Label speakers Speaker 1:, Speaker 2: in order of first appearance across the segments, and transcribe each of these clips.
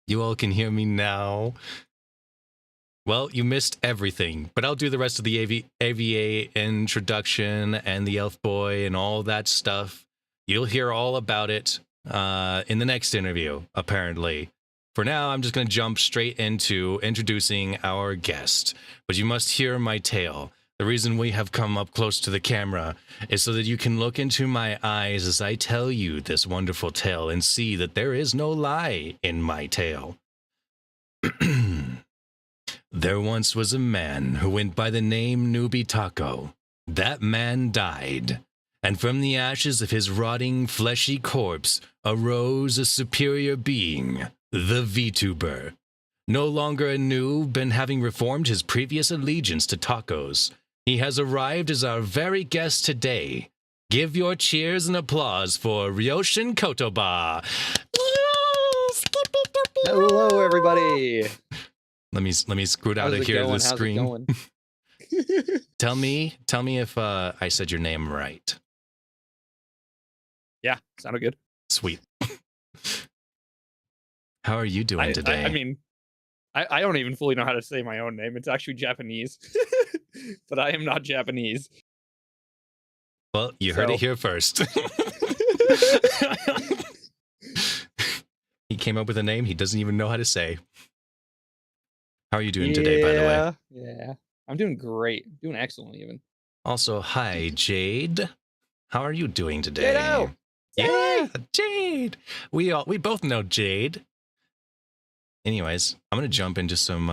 Speaker 1: You all can hear me now. Well, you missed everything, but I'll do the rest of the AVA introduction and the Elf Boy and all that stuff. You'll hear all about it in the next interview, apparently. For now, I'm just going to jump straight into introducing our guest. But you must hear my tale. The reason we have come up close to the camera is so that you can look into my eyes as I tell you this wonderful tale and see that there is no lie in my tale. There once was a man who went by the name Newbie Taco. That man died, and from the ashes of his rotting, fleshy corpse arose a superior being, the VTuber. No longer a noob and having reformed his previous allegiance to tacos, he has arrived as our very guest today. Give your cheers and applause for Ryoshin Kotoba.
Speaker 2: Hello, everybody.
Speaker 1: Let me scoot out of here to the screen. Tell me if I said your name right.
Speaker 2: Yeah, sounded good.
Speaker 1: Sweet. How are you doing today?
Speaker 2: I mean, I don't even fully know how to say my own name. It's actually Japanese, but I am not Japanese.
Speaker 1: Well, you heard it here first. He came up with a name he doesn't even know how to say. How are you doing today, by the way?
Speaker 2: Yeah, I'm doing great. Doing excellent, even.
Speaker 1: Also, hi, Jade. How are you doing today?
Speaker 2: Jade-o!
Speaker 1: Yeah, Jade. We both know Jade. Anyways, I'm going to jump into some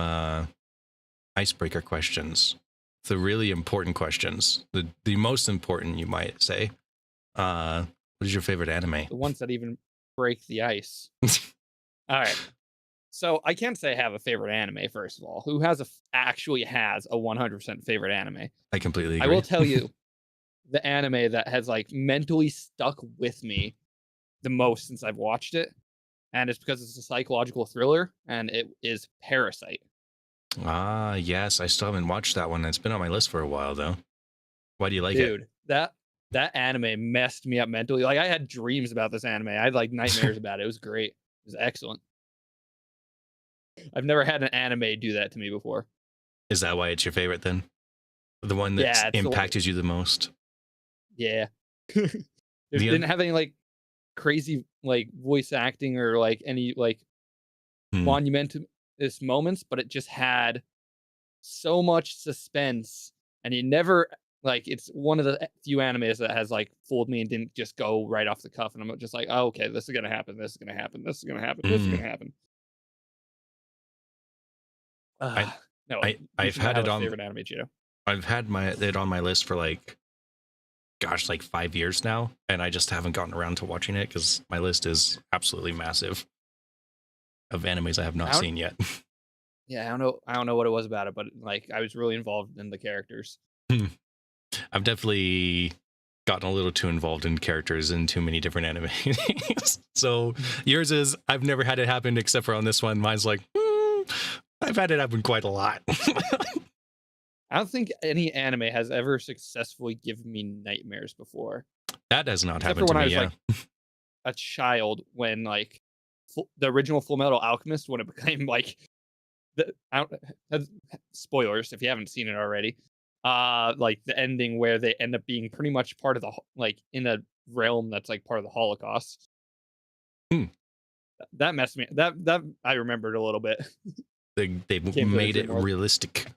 Speaker 1: icebreaker questions. The really important questions. The most important, you might say. What is your favorite anime?
Speaker 2: The ones that even break the ice. All right. So I can't say I have a favorite anime, first of all. Who actually has a 100% favorite anime?
Speaker 1: I completely agree.
Speaker 2: I will tell you, the anime that has like mentally stuck with me the most since I've watched it, and it's because it's a psychological thriller, and it is Parasite.
Speaker 1: Ah, yes. I still haven't watched that one. It's been on my list for a while, though. Why do you like it?
Speaker 2: Dude, that anime messed me up mentally. Like, I had dreams about this anime. I had like nightmares about it. It was great. It was excellent. I've never had an anime do that to me before.
Speaker 1: Is that why it's your favorite then? The one that impacted you the most?
Speaker 2: Yeah. It didn't have any like crazy like voice acting or like any like monumentous moments, but it just had so much suspense, and you never like, it's one of the few animes that has like fooled me and didn't just go right off the cuff, and I'm just like, oh, okay, this is gonna happen, this is gonna happen, this is gonna happen, this is gonna happen.
Speaker 1: I've had it on
Speaker 2: favorite anime, Gio.
Speaker 1: I've had it on my list for like 5 years now, and I just haven't gotten around to watching it because my list is absolutely massive of animes I have not seen yet.
Speaker 2: Yeah, I don't know what it was about it, but like I was really involved in the characters.
Speaker 1: I've definitely gotten a little too involved in characters in too many different animes. So yours is, I've never had it happen except for on this one. Mine's like, I've had it happen quite a lot.
Speaker 2: I don't think any anime has ever successfully given me nightmares before.
Speaker 1: That has not happened to me,
Speaker 2: like a child, when like the original Full Metal Alchemist, when it became like spoilers if you haven't seen it already, like the ending where they end up being pretty much part of the like in a realm that's like part of the Holocaust. That messed me. That I remembered a little bit.
Speaker 1: They made it realistic.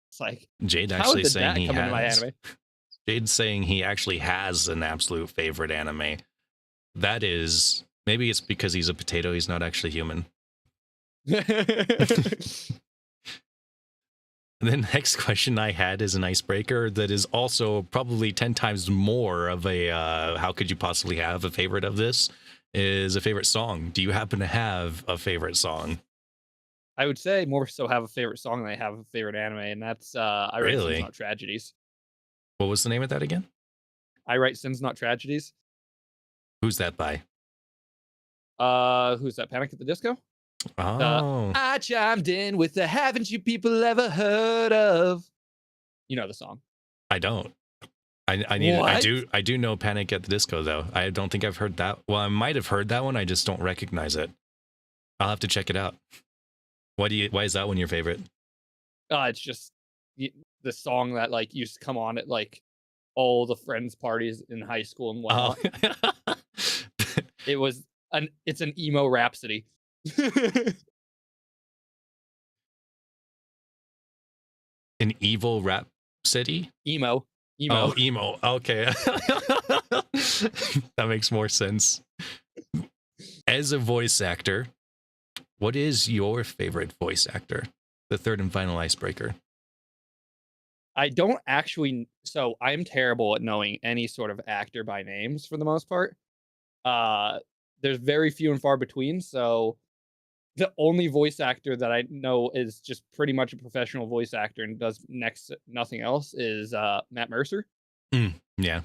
Speaker 2: It's like
Speaker 1: Jade actually saying he has. Jade's saying he actually has an absolute favorite anime. That is, maybe it's because he's a potato. He's not actually human. And the next question I had is an icebreaker that is also probably 10 times more of a how could you possibly have a favorite of this, is a favorite song. Do you happen to have a favorite song?
Speaker 2: I would say more so have a favorite song than I have a favorite anime, and that's I Write Sins Not Tragedies.
Speaker 1: What was the name of that again?
Speaker 2: I Write Sins Not Tragedies.
Speaker 1: Who's that by?
Speaker 2: Who's that? Panic at the Disco?
Speaker 1: Oh.
Speaker 2: I chimed in with the haven't you people ever heard of? You know the song.
Speaker 1: I don't. I do know Panic at the Disco though. I don't think I've heard that. Well, I might have heard that one. I just don't recognize it. I'll have to check it out. Why is that one your favorite?
Speaker 2: It's just the song that like used to come on at like all the friends parties in high school and whatnot.
Speaker 1: Oh.
Speaker 2: It's an emo rhapsody.
Speaker 1: An evil rap city?
Speaker 2: Emo.
Speaker 1: Oh, emo. Okay. That makes more sense. As a voice actor, what is your favorite voice actor? The third and final icebreaker.
Speaker 2: I don't actually. So I'm terrible at knowing any sort of actor by names for the most part. There's very few and far between. So the only voice actor that I know is just pretty much a professional voice actor and does next to nothing else is Matt Mercer.
Speaker 1: Yeah.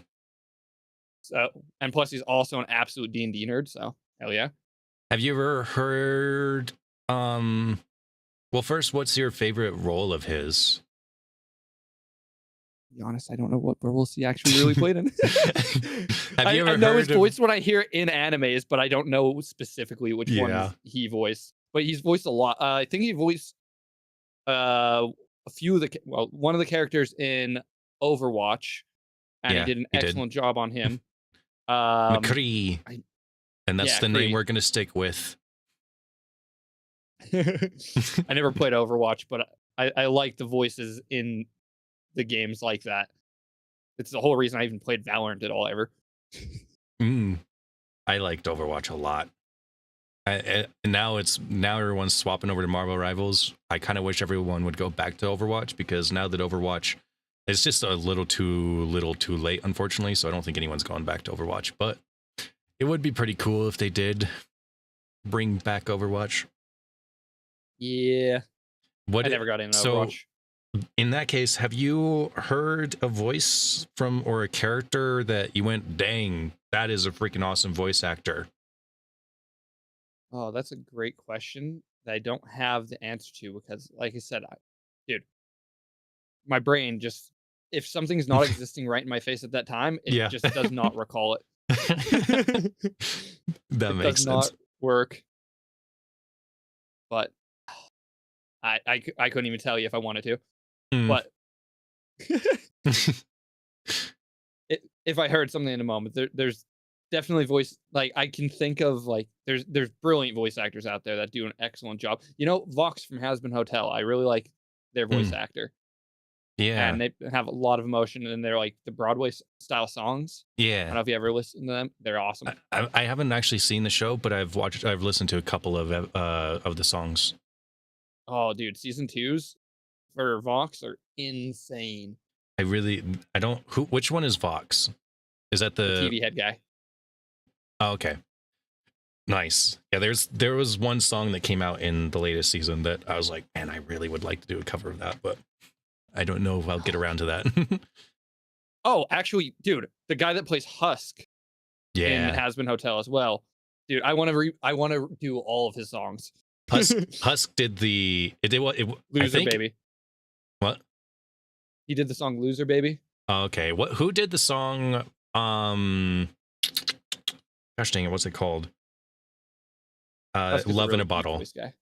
Speaker 2: So, and plus he's also an absolute D&D nerd. So hell yeah.
Speaker 1: Have you ever heard? Well, first, what's your favorite role of his?
Speaker 2: To be honest, I don't know what roles he actually really played in.
Speaker 1: Have you ever
Speaker 2: I know
Speaker 1: heard
Speaker 2: his voice when I hear it in animes, but I don't know specifically which ones he voiced. But he's voiced a lot. I think he voiced a few of one of the characters in Overwatch, and he did an excellent job on him.
Speaker 1: McCree, and that's the name we're gonna stick with.
Speaker 2: I never played Overwatch, but I like the voices in the games like that. It's the whole reason I even played Valorant at all ever.
Speaker 1: I liked Overwatch a lot. Now everyone's swapping over to Marvel Rivals. I kind of wish everyone would go back to Overwatch, because now that Overwatch is just a little too late, unfortunately. So I don't think anyone's going back to Overwatch, but it would be pretty cool if they did bring back Overwatch.
Speaker 2: Yeah. I never got into Overwatch.
Speaker 1: In that case, have you heard a voice from or a character that you went, dang, that is a freaking awesome voice actor?
Speaker 2: Oh, that's a great question that I don't have the answer to, because, like I said, dude, my brain just, if something's not existing right in my face at that time, it just does not recall it.
Speaker 1: That makes sense.
Speaker 2: Does not work. But I couldn't even tell you if I wanted to. But if I heard something in a moment, there's definitely voice, like I can think of, like there's brilliant voice actors out there that do an excellent job. You know, Vox from Hazbin Hotel, I really like their voice actor.
Speaker 1: Yeah,
Speaker 2: and they have a lot of emotion, and they're like the Broadway style songs. I don't know if you ever listen to them. They're awesome.
Speaker 1: I haven't actually seen the show, but I've listened to a couple of the songs.
Speaker 2: Oh, dude, season 2s for Vox are insane.
Speaker 1: Which one is Vox? Is that the
Speaker 2: TV head guy?
Speaker 1: Oh, okay. Nice. Yeah, there was one song that came out in the latest season that I was like, man, I really would like to do a cover of that, but I don't know if I'll get around to that.
Speaker 2: Oh, actually, dude, the guy that plays Husk in Hazbin Hotel as well. Dude, I want to do all of his songs.
Speaker 1: Husk did
Speaker 2: Loser Baby.
Speaker 1: What?
Speaker 2: He did the song Loser Baby.
Speaker 1: Okay. Who did the song gosh dang it, what's it called? Love in a Bottle.
Speaker 2: Guy.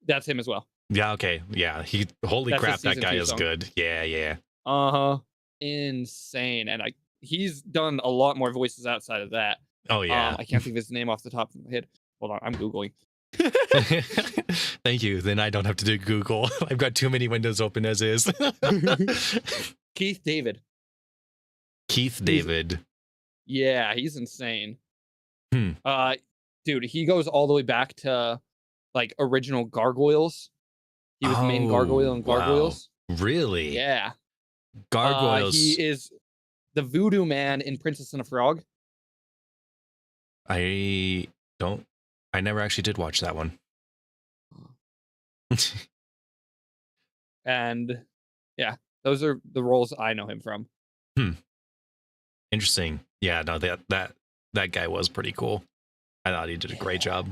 Speaker 2: That's him as well.
Speaker 1: Yeah, okay. Yeah. Holy crap, that guy is good. Yeah.
Speaker 2: Insane. And he's done a lot more voices outside of that.
Speaker 1: Oh yeah.
Speaker 2: I can't think of his name off the top of my head. Hold on, I'm Googling.
Speaker 1: Thank you. Then I don't have to do Google. I've got too many windows open as is.
Speaker 2: Keith David. Yeah, he's insane. Dude, he goes all the way back to like original Gargoyles. He was the main gargoyle in Gargoyles.
Speaker 1: Wow. Really?
Speaker 2: Yeah.
Speaker 1: Gargoyles.
Speaker 2: He is the voodoo man in Princess and the Frog.
Speaker 1: I never actually did watch that one.
Speaker 2: And yeah, those are the roles I know him from.
Speaker 1: Interesting. Yeah, no, that guy was pretty cool. I thought he did a great job.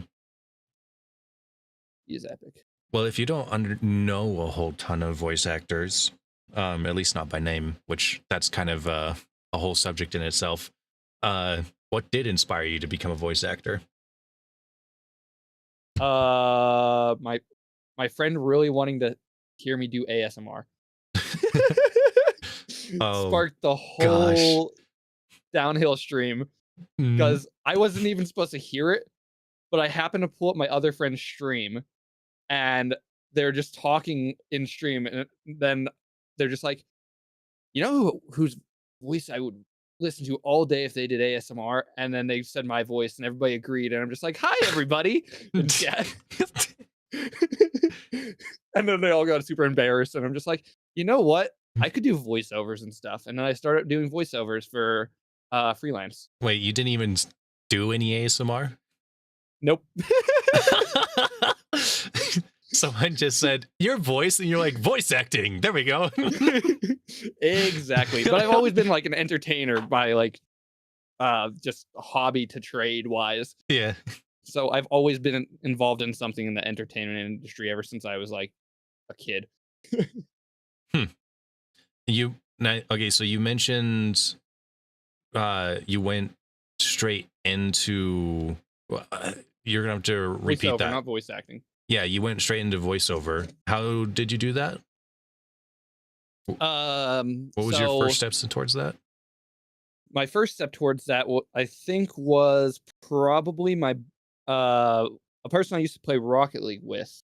Speaker 2: He is epic.
Speaker 1: Well, if you don't know a whole ton of voice actors, at least not by name, which that's kind of a whole subject in itself, what did inspire you to become a voice actor?
Speaker 2: My friend really wanting to hear me do ASMR.
Speaker 1: Oh
Speaker 2: Sparked the
Speaker 1: gosh.
Speaker 2: whole downhill stream
Speaker 1: Mm.
Speaker 2: because I wasn't even supposed to hear it, but I happened to pull up my other friend's stream and they're just talking in stream, and then they're just like, you know whose voice I would listen to all day if they did ASMR, and then they said my voice, and everybody agreed, and I'm just like, "Hi, everybody," in chat. And then they all got super embarrassed, and I'm just like, you know what? I could do voiceovers and stuff, and then I started doing voiceovers for freelance.
Speaker 1: Wait, you didn't even do any ASMR?
Speaker 2: Nope.
Speaker 1: Someone just said your voice, and you're like, voice acting. There we go.
Speaker 2: Exactly. But I've always been like an entertainer by like just hobby to trade wise.
Speaker 1: Yeah.
Speaker 2: So I've always been involved in something in the entertainment industry ever since I was like a kid.
Speaker 1: Hmm. Okay, so you mentioned you went straight into you're gonna have to repeat
Speaker 2: Voiceover,
Speaker 1: that.
Speaker 2: not voice acting.
Speaker 1: Yeah, you went straight into voiceover. How did you do that? What was your first steps towards that?
Speaker 2: My first step towards that, I think, was probably my a person I used to play Rocket League with.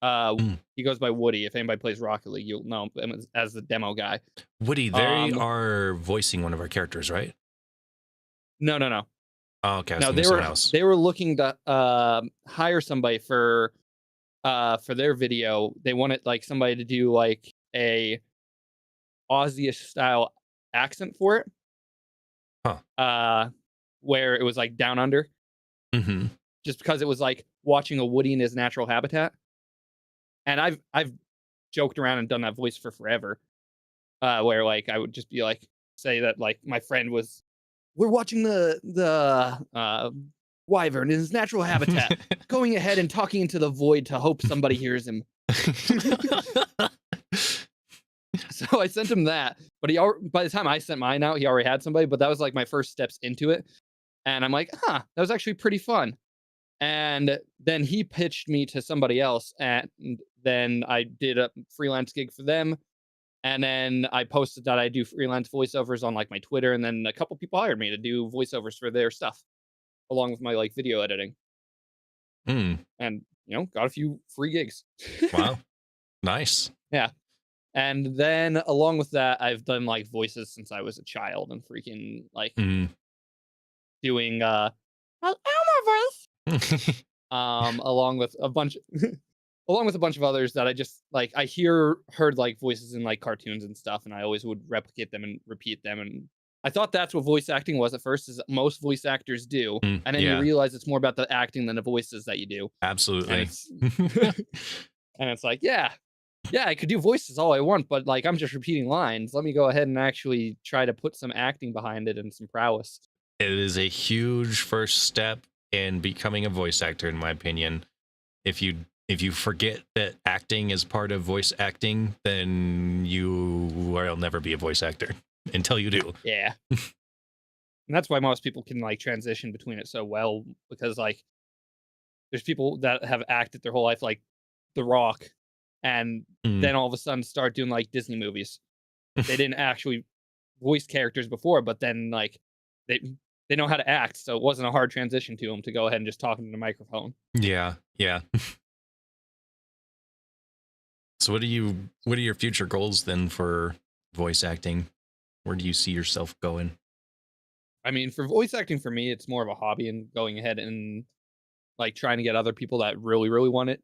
Speaker 1: Mm.
Speaker 2: He goes by Woody. If anybody plays Rocket League, you'll know him as the demo guy.
Speaker 1: Woody, they are voicing one of our characters, right?
Speaker 2: No, no, no.
Speaker 1: Oh, okay. I was
Speaker 2: No,
Speaker 1: thinking someone else.
Speaker 2: they were looking to hire somebody for their video. They wanted like somebody to do like a Aussie-ish style accent for it.
Speaker 1: Huh.
Speaker 2: Where it was like down under.
Speaker 1: Mm-hmm.
Speaker 2: Just because it was like watching a Woody in his natural habitat. And I've joked around and done that voice for forever. Where like I would just be like say that like my friend was we're watching the wyvern in his natural habitat, going ahead and talking into the void to hope somebody hears him. So I sent him that, but by the time I sent mine out, he already had somebody. But that was like my first steps into it, and I'm like, that was actually pretty fun. And then he pitched me to somebody else, and then I did a freelance gig for them. And then I posted that I do freelance voiceovers on like my Twitter, and then a couple people hired me to do voiceovers for their stuff, along with my like video editing.
Speaker 1: Mm.
Speaker 2: And got a few free gigs.
Speaker 1: Wow, nice.
Speaker 2: Yeah. And then along with that, I've done like voices since I was a child and freaking like doing Elmo voice. Along with a bunch along with a bunch of others that I just like I heard like voices in like cartoons and stuff, and I always would replicate them and repeat them. And I thought that's what voice acting was at first, is most voice actors do. And then you realize it's more about the acting than the voices that you do.
Speaker 1: Absolutely.
Speaker 2: And it's like, yeah, I could do voices all I want, but like I'm just repeating lines. Let me go ahead and actually try to put some acting behind it and some prowess.
Speaker 1: It is a huge first step in becoming a voice actor, in my opinion. If you forget that acting is part of voice acting, then you will never be a voice actor until you do.
Speaker 2: Yeah. And that's why most people can like transition between it so well, because like there's people that have acted their whole life like The Rock, and then all of a sudden start doing like Disney movies. They didn't actually voice characters before, but then like they know how to act, so it wasn't a hard transition to them to go ahead and just talk into the microphone.
Speaker 1: Yeah. So what are your future goals then for voice acting? Where do you see yourself going?
Speaker 2: I mean, for voice acting, for me, it's more of a hobby, and going ahead and like trying to get other people that really, really want it,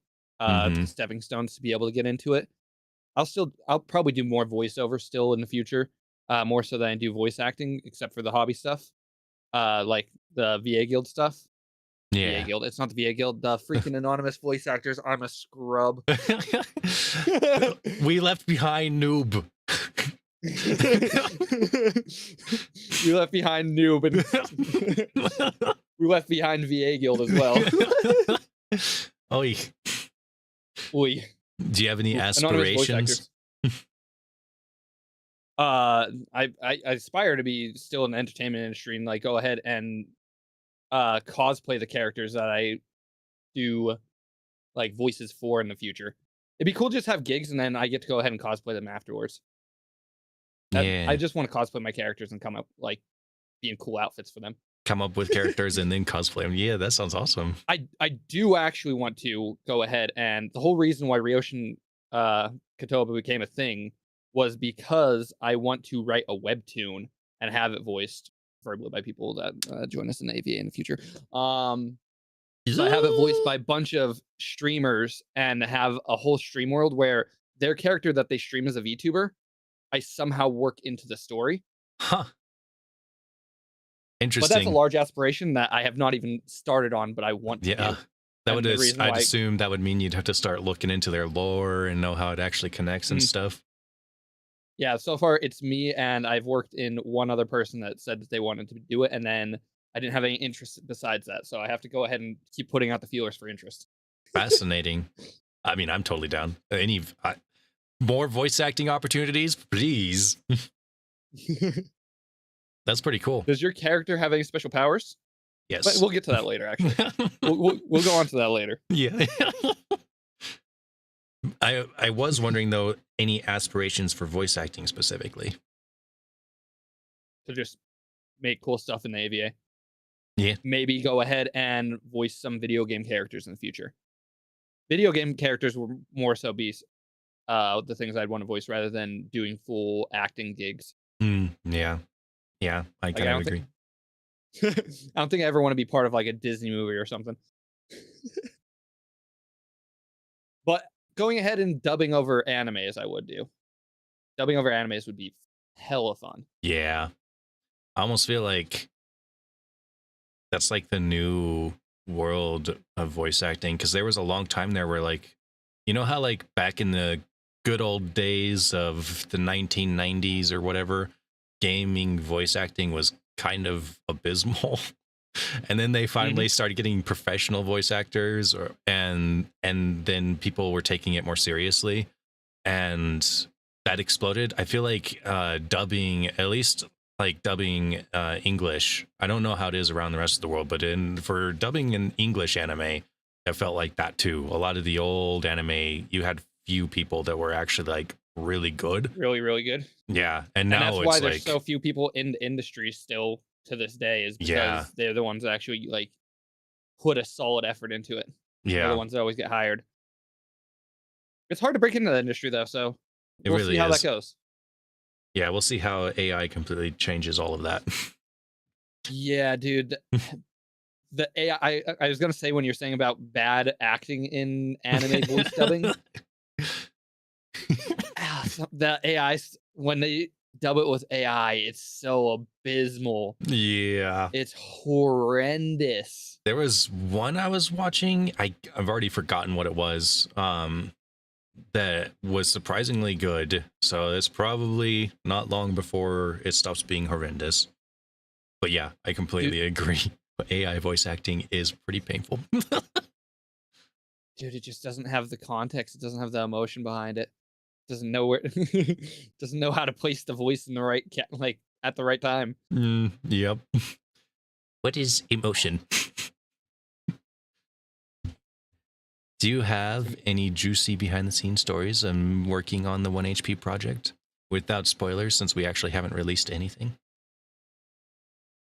Speaker 2: stepping stones to be able to get into it. I'll probably do more voiceover still in the future, more so than I do voice acting, except for the hobby stuff, like the VA Guild stuff.
Speaker 1: Yeah.
Speaker 2: VA Guild. It's not the VA Guild. The freaking anonymous voice actors. I'm a scrub.
Speaker 1: We left behind noob.
Speaker 2: We left behind noob, and we left behind VA Guild as well.
Speaker 1: Oy.
Speaker 2: Oy.
Speaker 1: Do you have any aspirations?
Speaker 2: I aspire to be still in the entertainment industry and like go ahead and cosplay the characters that I do like voices for in the future. It'd be cool to just have gigs and then I get to go ahead and cosplay them afterwards. I
Speaker 1: Yeah.
Speaker 2: just want to cosplay my characters and come up like being cool outfits for them.
Speaker 1: Come up with characters and then cosplay them. Yeah, that sounds awesome.
Speaker 2: I do actually want to go ahead, and the whole reason why Ryoshin Kotoba became a thing was because I want to write a webtoon and have it voiced verbally by people that join us in the AVA in the future. So I have it voiced by a bunch of streamers and have a whole stream world where their character that they stream as a VTuber, I somehow work into the story.
Speaker 1: Huh.
Speaker 2: But that's a
Speaker 1: Interesting.
Speaker 2: large aspiration that I have not even started on, but I want to do.
Speaker 1: Yeah. That
Speaker 2: And
Speaker 1: would
Speaker 2: the reason
Speaker 1: I'd
Speaker 2: why-
Speaker 1: assume that would mean you'd have to start looking into their lore and know how it actually connects and stuff.
Speaker 2: Yeah, so far it's me, and I've worked in one other person that said that they wanted to do it, and then I didn't have any interest besides that, so I have to go ahead and keep putting out the feelers for interest.
Speaker 1: Fascinating. I mean, I'm totally down. More voice acting opportunities, please. That's pretty cool.
Speaker 2: Does your character have any special powers? But
Speaker 1: Yes.
Speaker 2: we'll get to that later, actually. We'll go on to that later.
Speaker 1: Yeah. I was wondering though, any aspirations for voice acting specifically?
Speaker 2: To just make cool stuff in the AVA.
Speaker 1: Yeah.
Speaker 2: Maybe go ahead and voice some video game characters in the future. Video game characters will more so be the things I'd want to voice rather than doing full acting gigs.
Speaker 1: Yeah. Yeah, I
Speaker 2: Like,
Speaker 1: kind of agree.
Speaker 2: I don't think I ever want to be part of like a Disney movie or something. But going ahead and dubbing over animes, I would do. Dubbing over animes would be hella fun.
Speaker 1: Yeah. I almost feel like that's like the new world of voice acting, because there was a long time there where, like, you know how like back in the good old days of the 1990s or whatever, gaming voice acting was kind of abysmal. And then they finally started getting professional voice actors, and then people were taking it more seriously, and that exploded. I feel like dubbing, at least like dubbing English, I don't know how it is around the rest of the world, but for dubbing an English anime, it felt like that too. A lot of the old anime, you had few people that were actually like really good.
Speaker 2: Really, really good.
Speaker 1: Yeah. And now
Speaker 2: that's
Speaker 1: it's
Speaker 2: why
Speaker 1: like,
Speaker 2: there's so few people in the industry still to this day, is because they're the ones that actually like put a solid effort into it. They're the ones that always get hired. It's hard to break into the industry though, so we'll see how that goes.
Speaker 1: Yeah, we'll see how AI completely changes all of that.
Speaker 2: Yeah, dude. The AI, I was gonna say, when you're saying about bad acting in anime voice dubbing, the AI, when they dub it with AI, it's so abysmal.
Speaker 1: Yeah,
Speaker 2: it's horrendous.
Speaker 1: There was one I was watching, I've already forgotten what it was, that was surprisingly good, so it's probably not long before it stops being horrendous. But yeah, I completely agree. AI voice acting is pretty painful.
Speaker 2: Dude, it just doesn't have the context. It doesn't have the emotion behind it. Doesn't know where doesn't know how to place the voice in the right like at the right time.
Speaker 1: Yep. What is emotion? Do you have any juicy behind the scenes stories on working on the 1HP project? Without spoilers, since we actually haven't released anything.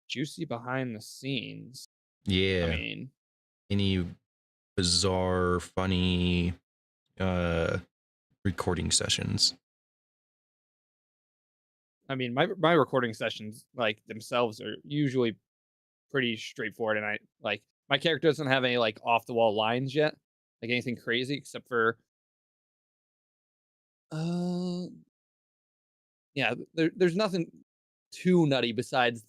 Speaker 2: Juicy behind the scenes.
Speaker 1: Yeah.
Speaker 2: I mean,
Speaker 1: any bizarre, funny recording sessions?
Speaker 2: I mean, my recording sessions, like, themselves are usually pretty straightforward, and I like, my character doesn't have any like off the wall lines yet, like anything crazy, except for yeah, there's nothing too nutty besides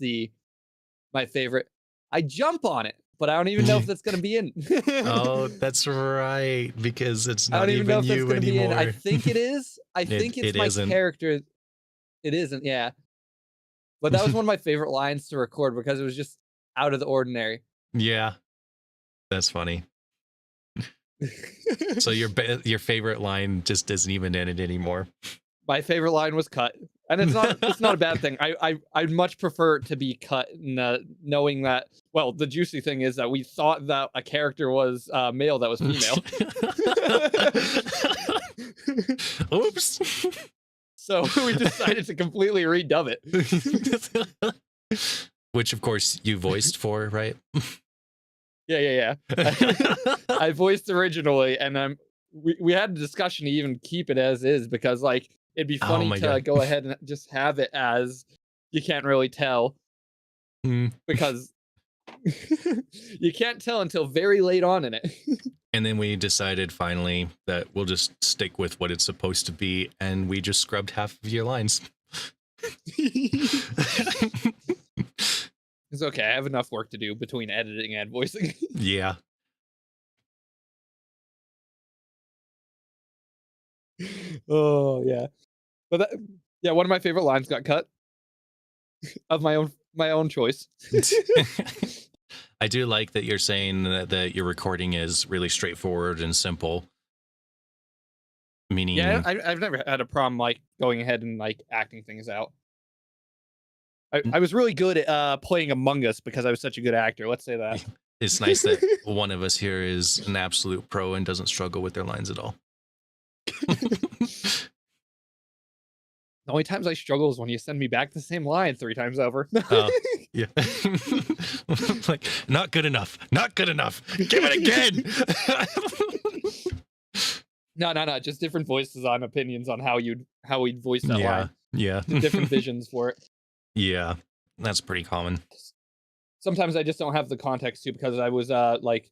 Speaker 2: my favorite. I jump on it, but I don't even know if that's gonna be in.
Speaker 1: Oh, that's right, because it's
Speaker 2: I
Speaker 1: not
Speaker 2: don't even know if that's
Speaker 1: you
Speaker 2: gonna be in.
Speaker 1: anymore.
Speaker 2: I think it is. I think it's
Speaker 1: it
Speaker 2: my
Speaker 1: isn't.
Speaker 2: character. It isn't, yeah. But that was one of my favorite lines to record because it was just out of the ordinary.
Speaker 1: Yeah, that's funny. So your favorite line just isn't even in it anymore.
Speaker 2: My favorite line was cut, and it's not a bad thing. I'd much prefer it to be cut, knowing that Well, the juicy thing is that we thought that a character was male that was female.
Speaker 1: Oops.
Speaker 2: So we decided to completely redub
Speaker 1: it. Which, of course, you voiced for, right?
Speaker 2: Yeah. I voiced originally, and we had a discussion to even keep it as is because, like, it'd be funny to
Speaker 1: God.
Speaker 2: go ahead and just have it as you can't really tell because you can't tell until very late on in it.
Speaker 1: And then we decided finally that we'll just stick with what it's supposed to be, and we just scrubbed half of your lines.
Speaker 2: It's okay. I have enough work to do between editing and voicing.
Speaker 1: Yeah.
Speaker 2: Oh yeah, but yeah, one of my favorite lines got cut of my own choice.
Speaker 1: I do like that you're saying that your recording is really straightforward and simple. Meaning,
Speaker 2: yeah, I've never had a problem like going ahead and like acting things out. I was really good at playing Among Us because I was such a good actor. Let's say that.
Speaker 1: It's nice that one of us here is an absolute pro and doesn't struggle with their lines at all.
Speaker 2: The only times I struggle is when you send me back the same line 3 times over.
Speaker 1: Yeah. Like, not good enough. Not good enough. Give it again.
Speaker 2: No. Just different voices on opinions on how we'd voice that line.
Speaker 1: Yeah.
Speaker 2: Different visions for it.
Speaker 1: Yeah. That's pretty common.
Speaker 2: Sometimes I just don't have the context too because I was like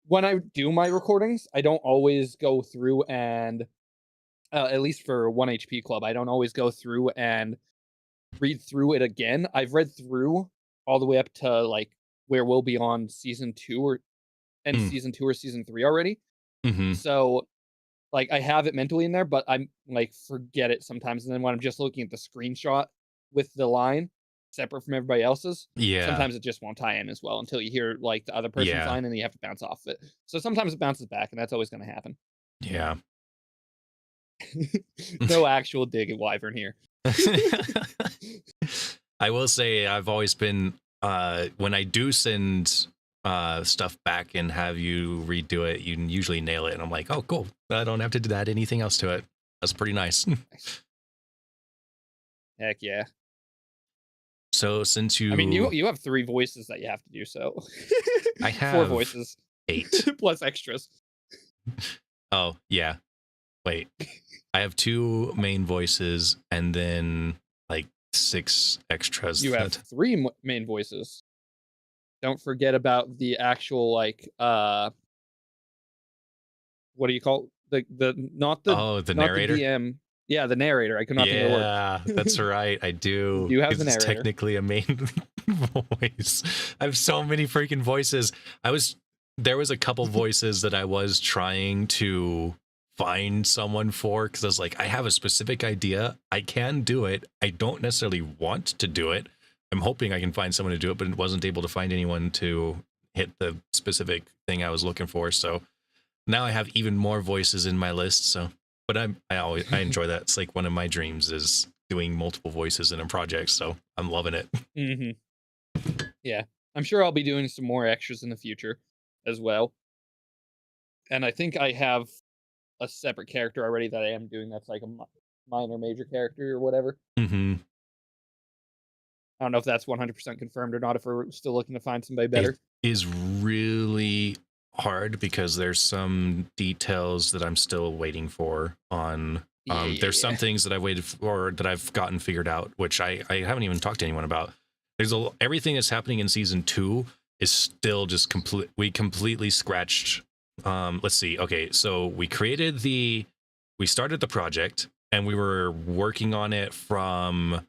Speaker 2: when I do my recordings, I don't always go through and at least for 1 HP Club, I don't always go through and read through it again. I've read through all the way up to like where we'll be on season 2 or season 2 or season 3 already.
Speaker 1: Mm-hmm.
Speaker 2: So like I have it mentally in there, but I'm like forget it sometimes. And then when I'm just looking at the screenshot with the line separate from everybody else's, sometimes it just won't tie in as well until you hear like the other person's line and you have to bounce off it. So sometimes it bounces back, and that's always going to happen.
Speaker 1: Yeah.
Speaker 2: No actual dig at Wyvern here.
Speaker 1: I will say I've always been when I do send stuff back and have you redo it, you usually nail it, and I'm like, oh cool, I don't have to add anything else to it. That's pretty nice.
Speaker 2: Heck yeah.
Speaker 1: So since you,
Speaker 2: I mean, you have 3 voices that you have to do, so
Speaker 1: I have
Speaker 2: 4 voices,
Speaker 1: 8
Speaker 2: plus extras.
Speaker 1: Oh yeah, wait, I have 2 main voices and then like 6 extras.
Speaker 2: You have 3 main voices. Don't forget about the actual like what do you call the not the
Speaker 1: narrator?
Speaker 2: The DM. Yeah, the narrator. I could not think of the word.
Speaker 1: Yeah, that's right. I do.
Speaker 2: You have the narrator.
Speaker 1: It's technically a main voice. I have so many freaking voices. There was a couple voices that I was trying to find someone for because I was like, I have a specific idea. I can do it. I don't necessarily want to do it. I'm hoping I can find someone to do it, but wasn't able to find anyone to hit the specific thing I was looking for. So now I have even more voices in my list. So, but I enjoy that. It's like one of my dreams is doing multiple voices in a project. So I'm loving it.
Speaker 2: Mm-hmm. Yeah, I'm sure I'll be doing some more extras in the future as well. And I think I have a separate character already that I am doing. That's like a minor major character or whatever.
Speaker 1: Mm-hmm.
Speaker 2: I don't know if that's 100% confirmed or not, if we're still looking to find somebody better.
Speaker 1: It is really hard because there's some details that I'm still waiting for on. There's some things that I've waited for that I've gotten figured out, which I haven't even talked to anyone about. Everything that's happening in season 2 is still just we completely scratched. Let's see. Okay, so we started the project and we were working on it from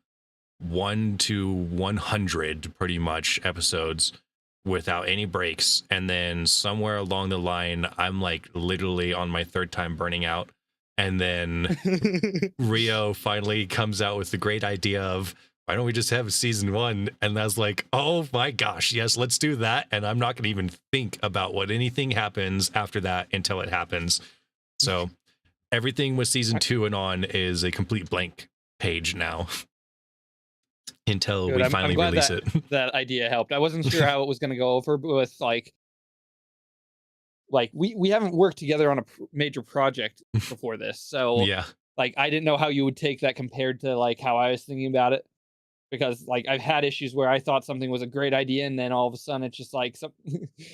Speaker 1: 1 to 100 pretty much episodes without any breaks, and then somewhere along the line I'm like literally on my 3rd time burning out, and then Rio finally comes out with the great idea of why don't we just have season 1, and I was like, oh my gosh, yes, let's do that, and I'm not gonna even think about what anything happens after that until it happens. So everything with season 2 and on is a complete blank page now. until
Speaker 2: Good.
Speaker 1: we
Speaker 2: I'm
Speaker 1: finally
Speaker 2: glad
Speaker 1: release
Speaker 2: that
Speaker 1: it.
Speaker 2: that idea helped. I wasn't sure how it was going to go over, but with like we haven't worked together on a major project before this, so
Speaker 1: Yeah.
Speaker 2: like I didn't know how you would take that compared to like how I was thinking about it. Because like I've had issues where I thought something was a great idea, and then all of a sudden it's just like some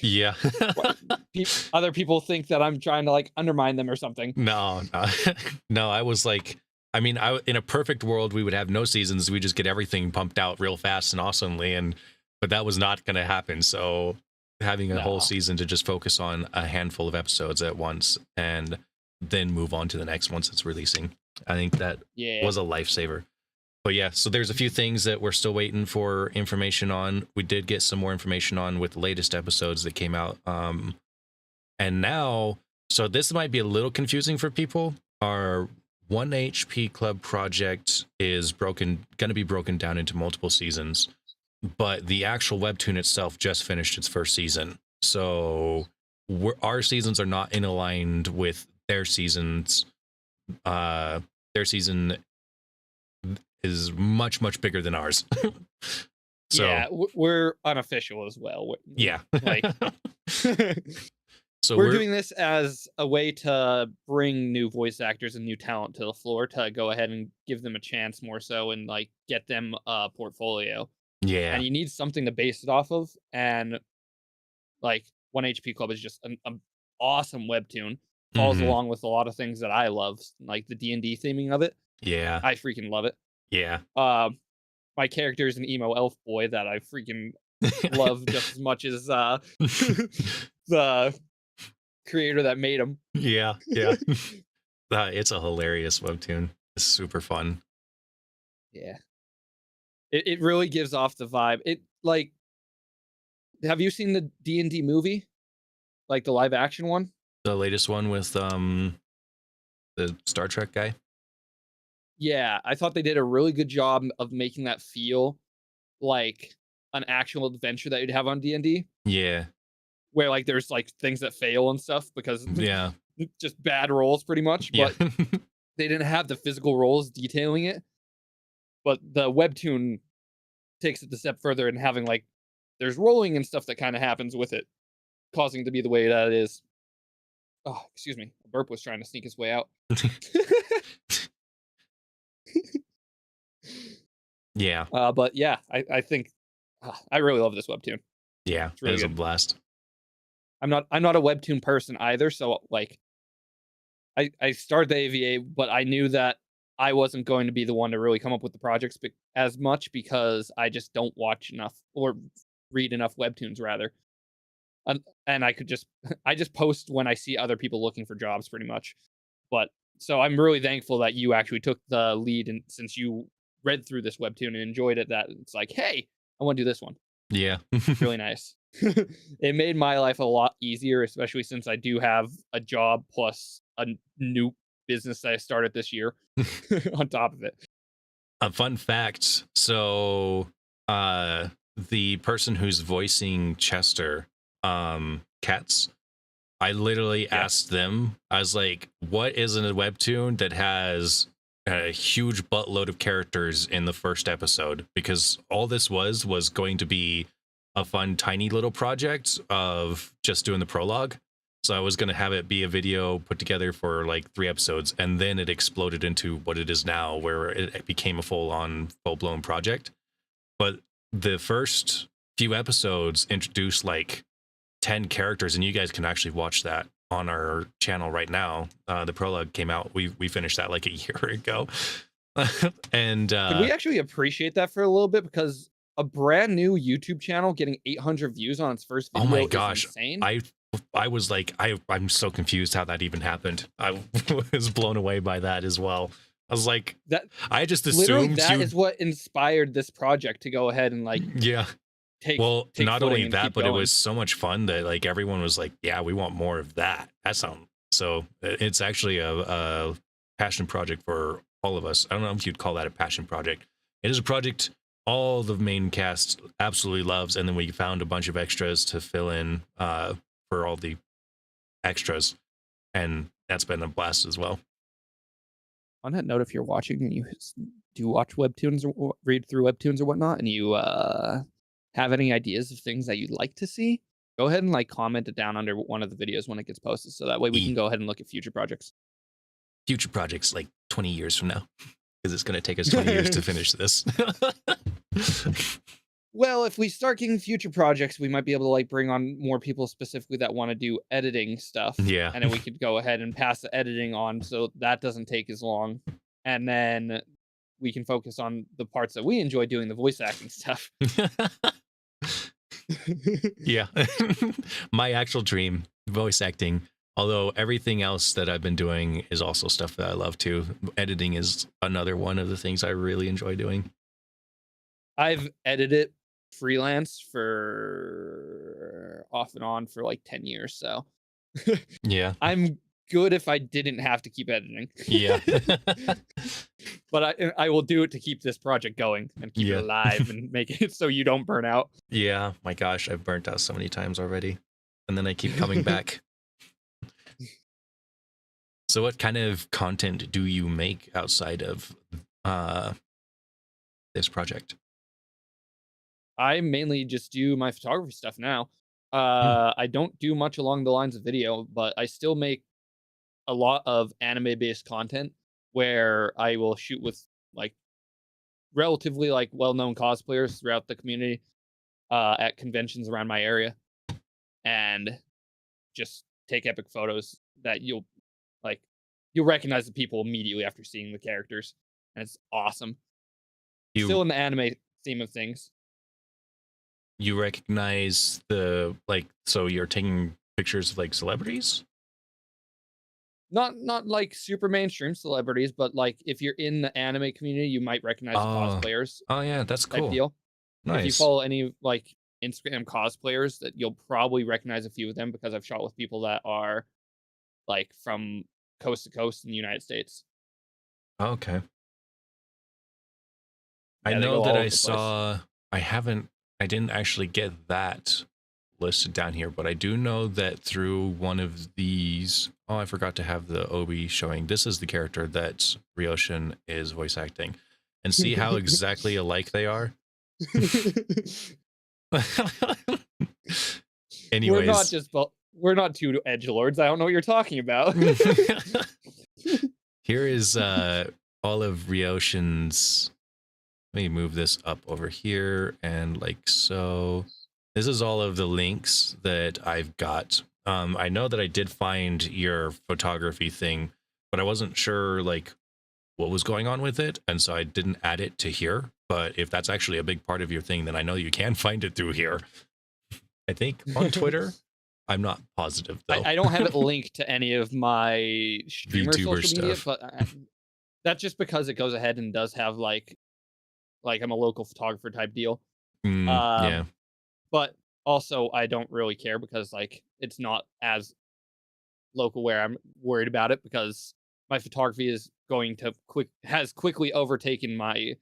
Speaker 1: Yeah.
Speaker 2: other people think that I'm trying to like undermine them or something.
Speaker 1: No, no. No, I was like, I mean, in a perfect world, we would have no seasons. We just get everything pumped out real fast and awesomely. But that was not going to happen. So having a whole
Speaker 2: No.
Speaker 1: season to just focus on a handful of episodes at once and then move on to the next once it's releasing, I think that
Speaker 2: Yeah.
Speaker 1: was a lifesaver. But yeah, so there's a few things that we're still waiting for information on. We did get some more information on with the latest episodes that came out. And now, so this might be a little confusing for people. Our 1 HP Club project is going to be broken down into multiple seasons, but the actual webtoon itself just finished its first season. So our seasons are not in aligned with their seasons. Their season is much, much bigger than ours. So
Speaker 2: yeah, we're unofficial as well.
Speaker 1: Yeah.
Speaker 2: Like
Speaker 1: so
Speaker 2: we're doing this as a way to bring new voice actors and new talent to the floor to go ahead and give them a chance more so and like get them a portfolio.
Speaker 1: Yeah.
Speaker 2: And you need something to base it off of. And like 1 HP Club is just an awesome webtoon. Falls along with a lot of things that I love, like the D&D theming of it.
Speaker 1: Yeah.
Speaker 2: I freaking love it.
Speaker 1: Yeah.
Speaker 2: My character is an emo elf boy that I freaking love just as much as the creator that made him.
Speaker 1: Yeah. Yeah. It's a hilarious webtoon. It's super fun.
Speaker 2: Yeah. It really gives off the vibe. It like, have you seen the D&D movie? Like the live action one?
Speaker 1: The latest one with the Star Trek guy.
Speaker 2: Yeah, I thought they did a really good job of making that feel like an actual adventure that you'd have on D&D.
Speaker 1: Yeah.
Speaker 2: Where like there's like things that fail and stuff because
Speaker 1: Yeah.
Speaker 2: just bad rolls pretty much,
Speaker 1: Yeah.
Speaker 2: but they didn't have the physical rolls detailing it. But the webtoon takes it a step further and having like there's rolling and stuff that kind of happens with it, causing it to be the way that it is. Oh, excuse me. A burp was trying to sneak his way out.
Speaker 1: Yeah.
Speaker 2: But yeah, I think I really love this webtoon.
Speaker 1: Yeah.
Speaker 2: It's really
Speaker 1: it was a
Speaker 2: good.
Speaker 1: blast.
Speaker 2: I'm not a webtoon person either, so like I started the AVA, but I knew that I wasn't going to be the one to really come up with the projects as much because I just don't watch enough or read enough webtoons rather. And I could just I just post when I see other people looking for jobs pretty much. But so I'm really thankful that you actually took the lead and since you read through this webtoon and enjoyed it that it's like, "Hey, I want to do this one."
Speaker 1: Yeah.
Speaker 2: Really nice. It made my life a lot easier, especially since I do have a job plus a new business that I started this year on top of it.
Speaker 1: A fun fact. So the person who's voicing Chester, Katz, I literally asked them, I was like, what is in a webtoon that has a huge buttload of characters in the first episode? Because all this was going to be a fun, tiny little project of just doing the prologue. So I was going to have it be a video put together for like 3 episodes, and then it exploded into what it is now, where it became a full-blown project. But the first few episodes introduced like 10 characters, and you guys can actually watch that on our channel right now. The prologue came out. We finished that like a year ago. And
Speaker 2: Could we actually appreciate that for a little bit? Because a brand new YouTube channel getting 800 views on its first video
Speaker 1: oh my gosh,
Speaker 2: is insane.
Speaker 1: I was like, I'm so confused how that even happened. I was blown away by that as well. I was like,
Speaker 2: that
Speaker 1: I just
Speaker 2: literally
Speaker 1: assumed
Speaker 2: that is what inspired this project to go ahead and like
Speaker 1: yeah.
Speaker 2: take
Speaker 1: Not
Speaker 2: footing
Speaker 1: only
Speaker 2: and
Speaker 1: that,
Speaker 2: keep
Speaker 1: but
Speaker 2: going.
Speaker 1: it was so much fun that like everyone was like, yeah, we want more of that. That sounds so. It's actually a passion project for all of us. I don't know if you'd call that a passion project. It is a project all the main cast absolutely loves, and then we found a bunch of extras to fill in for all the extras, and that's been a blast as well.
Speaker 2: On that note, if you're watching and you do watch webtoons or read through webtoons or whatnot, and you have any ideas of things that you'd like to see, go ahead and like comment it down under one of the videos when it gets posted, so that way we can go ahead and look at future projects.
Speaker 1: Future projects like 20 years from now, because it's going to take us 20 years to finish this.
Speaker 2: Well, if we start getting future projects, we might be able to like bring on more people specifically that want to do editing stuff.
Speaker 1: Yeah.
Speaker 2: And then we could go ahead and pass the editing on so that doesn't take as long. And then we can focus on the parts that we enjoy doing, the voice acting stuff.
Speaker 1: Yeah. My actual dream, voice acting. Although everything else that I've been doing is also stuff that I love too. Editing is another one of the things I really enjoy doing.
Speaker 2: I've edited freelance for off and on for like 10 years, so
Speaker 1: yeah,
Speaker 2: I'm good if I didn't have to keep editing.
Speaker 1: Yeah.
Speaker 2: But I will do it to keep this project going and keep it alive and make it so you don't burn out.
Speaker 1: Yeah, my gosh, I've burnt out so many times already, and then I keep coming back. So what kind of content do you make outside of this project?
Speaker 2: I mainly just do my photography stuff now. I don't do much along the lines of video, but I still make a lot of anime-based content where I will shoot with like relatively like well-known cosplayers throughout the community at conventions around my area, and just take epic photos that you'll recognize the people immediately after seeing the characters, and it's awesome. Still in the anime theme of things.
Speaker 1: You recognize the so you're taking pictures of like celebrities?
Speaker 2: Not like super mainstream celebrities, but like if you're in the anime community, you might recognize the cosplayers.
Speaker 1: Oh yeah, that's cool.
Speaker 2: Deal.
Speaker 1: Nice.
Speaker 2: If you follow any like Instagram cosplayers, that you'll probably recognize a few of them because I've shot with people that are like from coast to coast in the United States.
Speaker 1: Okay.
Speaker 2: Yeah,
Speaker 1: I know that I saw. I didn't actually get that listed down here, but I do know that through one of these. Oh, I forgot to have the Obi showing. This is the character that Ryoshin is voice acting, and see how exactly alike they are. Anyways,
Speaker 2: we're not two edgelords. I don't know what you're talking about.
Speaker 1: Here is all of Ryoshin's. Let me move this up over here and like so. This is all of the links that I've got. I know that I did find your photography thing, but I wasn't sure like what was going on with it, and so I didn't add it to here. But if that's actually a big part of your thing, then I know you can find it through here. I think on Twitter. I'm not positive though.
Speaker 2: I don't have it linked to any of my streamer
Speaker 1: VTuber
Speaker 2: social media,
Speaker 1: stuff.
Speaker 2: but that's just because it goes ahead and does have like I'm a local photographer type deal.
Speaker 1: Yeah.
Speaker 2: But also I don't really care because like it's not as local where I'm worried about it, because my photography is going to has quickly overtaken my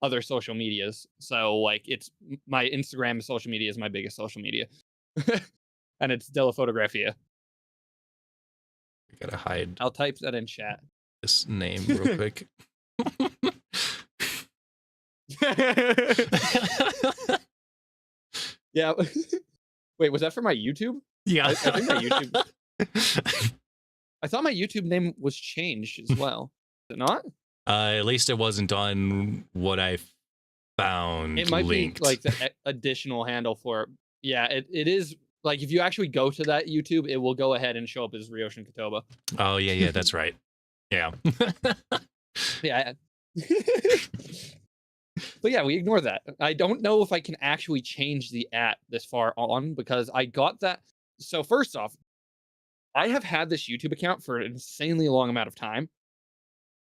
Speaker 2: other social medias. So like it's my Instagram social media is my biggest social media. And it's Della Fotografia.
Speaker 1: I gotta hide.
Speaker 2: I'll type that in chat.
Speaker 1: This name real quick.
Speaker 2: Yeah. Wait, was that for my YouTube?
Speaker 1: Yeah.
Speaker 2: I think my YouTube. I thought my YouTube name was changed as well. Is it not?
Speaker 1: At least it wasn't on what I found.
Speaker 2: It might
Speaker 1: linked.
Speaker 2: be like the additional handle for. Yeah, it is. Like if you actually go to that YouTube, it will go ahead and show up as Ryoshin Kotoba.
Speaker 1: Oh yeah, that's right. Yeah.
Speaker 2: Yeah. But yeah, we ignore that. I don't know if I can actually change the @ this far on, because I got that. So first off, I have had this YouTube account for an insanely long amount of time.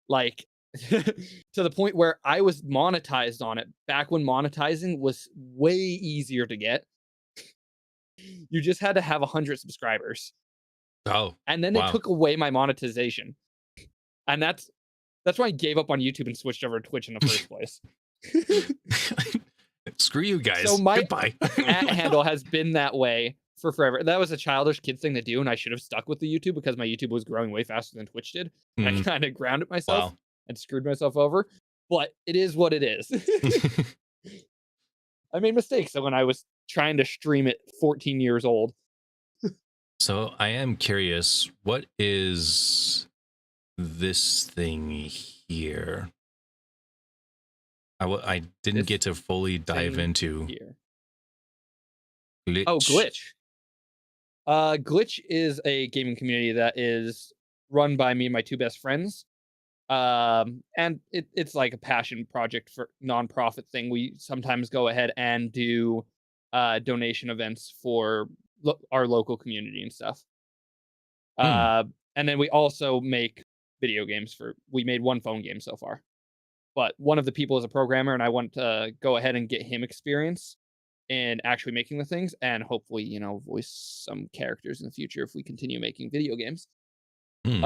Speaker 2: Like to the point where I was monetized on it back when monetizing was way easier to get. You just had to have 100 subscribers.
Speaker 1: Oh.
Speaker 2: And then they took away my monetization. And that's why I gave up on YouTube and switched over to Twitch in the first place.
Speaker 1: Screw you guys.
Speaker 2: So my
Speaker 1: Goodbye.
Speaker 2: handle has been that way for forever. That was a childish kid thing to do, and I should have stuck with the YouTube because my YouTube was growing way faster than Twitch did. I kind of grounded myself and screwed myself over. but it is what it is. I made mistakes when I was trying to stream it 14 years old.
Speaker 1: So I am curious, what is this thing here? I didn't
Speaker 2: This
Speaker 1: get to fully dive
Speaker 2: thing
Speaker 1: into
Speaker 2: here. Oh,
Speaker 1: glitch.
Speaker 2: Glitch. Glitch is a gaming community that is run by me and my two best friends. And it's like a passion project for nonprofit thing. We sometimes go ahead and do donation events for our local community and stuff.
Speaker 1: Hmm.
Speaker 2: And then we also make video games we made one phone game so far. But one of the people is a programmer, and I want to go ahead and get him experience in actually making the things, and hopefully, voice some characters in the future if we continue making video games.
Speaker 1: Hmm.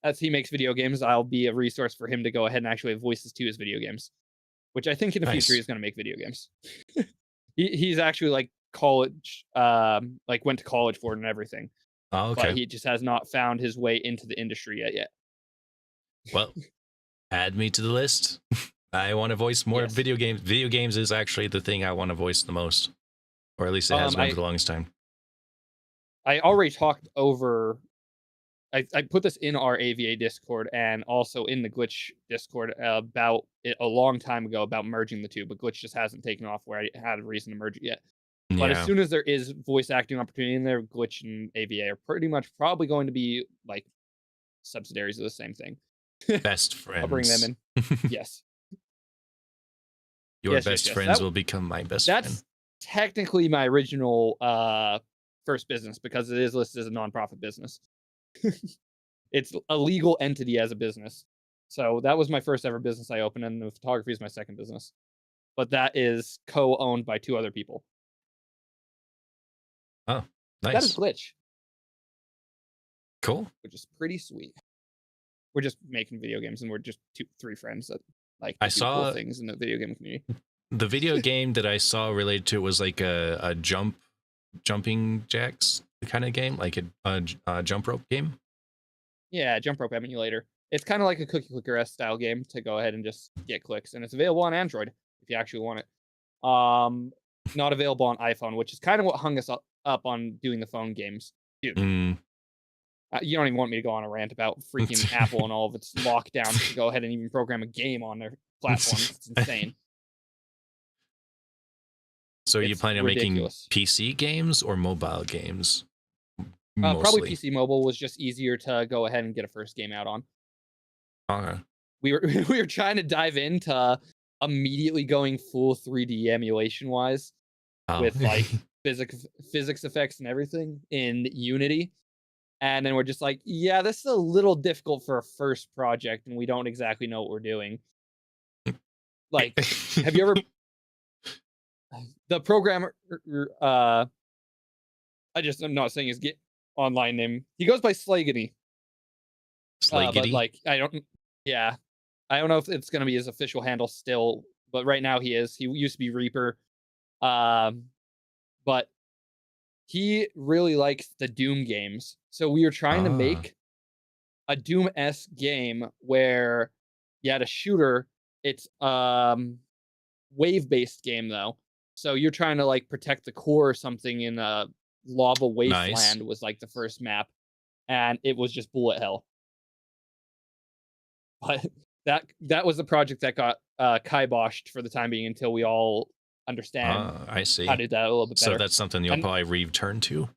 Speaker 2: As he makes video games, I'll be a resource for him to go ahead and actually have voices to his video games, which I think in the future
Speaker 1: Nice.
Speaker 2: he's going to make video games. He's actually like college, like went to college for it and everything,
Speaker 1: Oh,
Speaker 2: but
Speaker 1: okay.
Speaker 2: he just has not found his way into the industry yet.
Speaker 1: Well, add me to the list. I want to voice more
Speaker 2: Yes.
Speaker 1: video games. Video games is actually the thing I want to voice the most, or at least it has been for the longest time.
Speaker 2: I already talked over. I put this in our AVA Discord and also in the Glitch Discord about it a long time ago about merging the two, but Glitch just hasn't taken off where I had a reason to merge it yet. But as
Speaker 1: Yeah.
Speaker 2: soon as there is voice acting opportunity in there, Glitch and AVA are pretty much probably going to be like subsidiaries of the same thing.
Speaker 1: Best friends.
Speaker 2: I'll bring them in. Yes.
Speaker 1: Your
Speaker 2: Yes,
Speaker 1: best
Speaker 2: yes.
Speaker 1: friends will become my best friend.
Speaker 2: That's technically my original first business because it is listed as a nonprofit business. It's a legal entity as a business. So that was my first ever business I opened, and the photography is my second business. But that is co-owned by two other people.
Speaker 1: Oh,
Speaker 2: That is
Speaker 1: nice.
Speaker 2: Glitch,
Speaker 1: Cool.
Speaker 2: which is pretty sweet. We're just making video games, and we're just three friends that like
Speaker 1: I
Speaker 2: to do
Speaker 1: saw
Speaker 2: cool things in the video game community.
Speaker 1: the video game that I saw related to it was like a jumping jacks kind of game, like a jump rope game.
Speaker 2: Yeah, jump rope emulator. It's kind of like a cookie clicker S style game to go ahead and just get clicks, and it's available on Android if you actually want it. Not available on iPhone, which is kind of what hung us up on doing the phone games. Dude, you don't even want me to go on a rant about freaking Apple and all of its lockdowns to go ahead and even program a game on their platform. It's insane.
Speaker 1: So you planning on making
Speaker 2: ridiculous.
Speaker 1: PC games or mobile games?
Speaker 2: Probably PC mobile was just easier to go ahead and get a first game out on.
Speaker 1: Okay.
Speaker 2: We were trying to dive into immediately going full 3D emulation wise with like physics effects and everything in Unity. And then we're just like, yeah, this is a little difficult for a first project, and we don't exactly know what we're doing. Like, have you ever the programmer? I'm not saying his online name. He goes by Slagany. But like, I don't know if it's gonna be his official handle still, but right now he is. He used to be Reaper, but he really likes the Doom games. So we were trying to make a Doom-esque game where you had a shooter. It's wave-based game though. So you're trying to like protect the core or something in a lava wasteland was like the first map, and it was just bullet hell. But that was the project that got kiboshed for the time being until we all understand
Speaker 1: I see.
Speaker 2: how to do that a little bit better.
Speaker 1: So that's something you'll probably return to?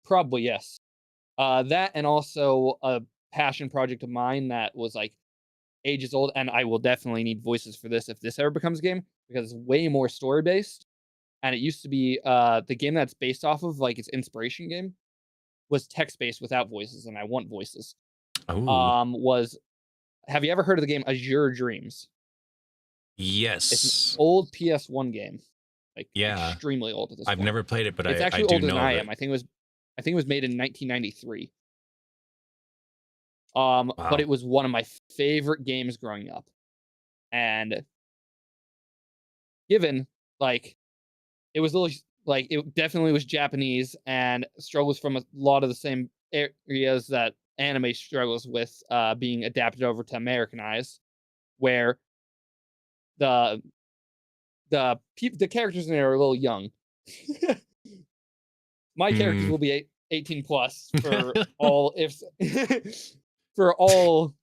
Speaker 2: Probably, yes. That and also a passion project of mine that was like ages old, and I will definitely need voices for this if this ever becomes a game, because it's way more story based. And it used to be the game that's based off of, like its inspiration game, was text based without voices, and I want voices. Have you ever heard of the game Azure Dreams?
Speaker 1: Yes.
Speaker 2: It's an old PS1 game. Like,
Speaker 1: yeah,
Speaker 2: extremely old at this point.
Speaker 1: I've never played it, but
Speaker 2: it's actually older than I am. I think it was made in 1993. Wow. But it was one of my favorite games growing up. And given like it was a little like it definitely was Japanese and struggles from a lot of the same areas that anime struggles with being adapted over to Americanized. where the the characters in there are a little young. My characters will be 18 plus for all ifs for all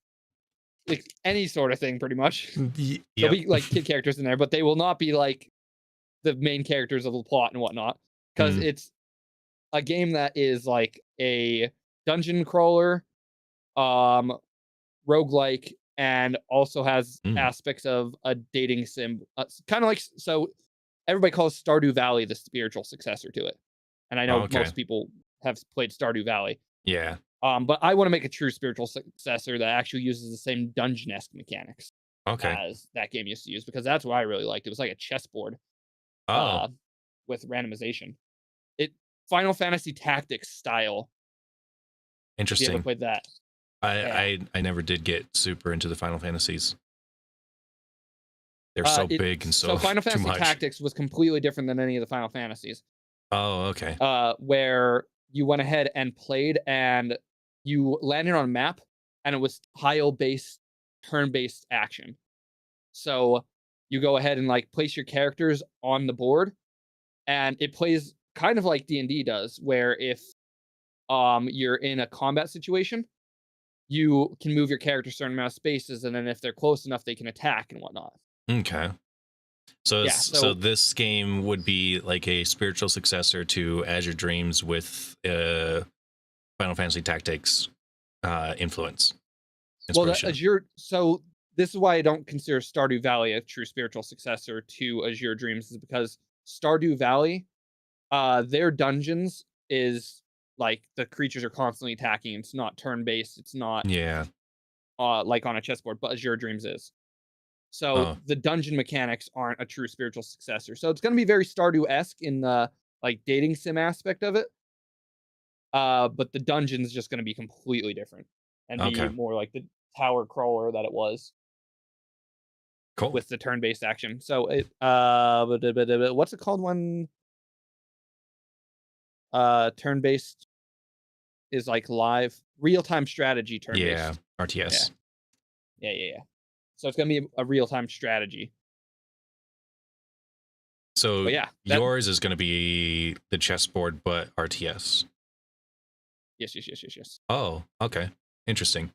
Speaker 2: like any sort of thing, pretty much. There'll be like kid characters in there, but they will not be like the main characters of the plot and whatnot, because it's a game that is like a dungeon crawler, roguelike, and also has aspects of a dating sim, kind of like, so everybody calls Stardew Valley the spiritual successor to it, and I know most people have played Stardew Valley.
Speaker 1: Yeah.
Speaker 2: But I want to make a true spiritual successor that actually uses the same dungeon-esque mechanics as that game used to use, because that's what I really liked. It was like a chessboard with randomization. Final Fantasy Tactics style.
Speaker 1: Interesting.
Speaker 2: You ever played that?
Speaker 1: I never did get super into the Final Fantasies. They're so big and so
Speaker 2: Final
Speaker 1: too
Speaker 2: Fantasy
Speaker 1: much.
Speaker 2: Tactics was completely different than any of the Final Fantasies.
Speaker 1: Oh, okay.
Speaker 2: Where you went ahead and played, and you landed on a map, and it was tile-based, turn-based action. So you go ahead and like place your characters on the board, and it plays kind of like D&D does, where if you're in a combat situation, you can move your character a certain amount of spaces, and then if they're close enough, they can attack and whatnot.
Speaker 1: Okay. So this game would be like a spiritual successor to Azure Dreams with Final Fantasy Tactics influence.
Speaker 2: Well, so this is why I don't consider Stardew Valley a true spiritual successor to Azure Dreams, is because Stardew Valley, their dungeons is like the creatures are constantly attacking. It's not turn-based. It's not like on a chessboard, but Azure Dreams is. So the dungeon mechanics aren't a true spiritual successor. So it's going to be very Stardew-esque in the like dating sim aspect of it. But the dungeon's just going to be completely different and be more like the tower crawler that it was.
Speaker 1: Cool.
Speaker 2: With the turn-based action. So it what's it called when turn-based is like live real-time strategy turn-based?
Speaker 1: Yeah, RTS.
Speaker 2: Yeah. So it's gonna be a real-time strategy.
Speaker 1: So yours is gonna be the chessboard, but RTS.
Speaker 2: Yes.
Speaker 1: Oh, okay. Interesting.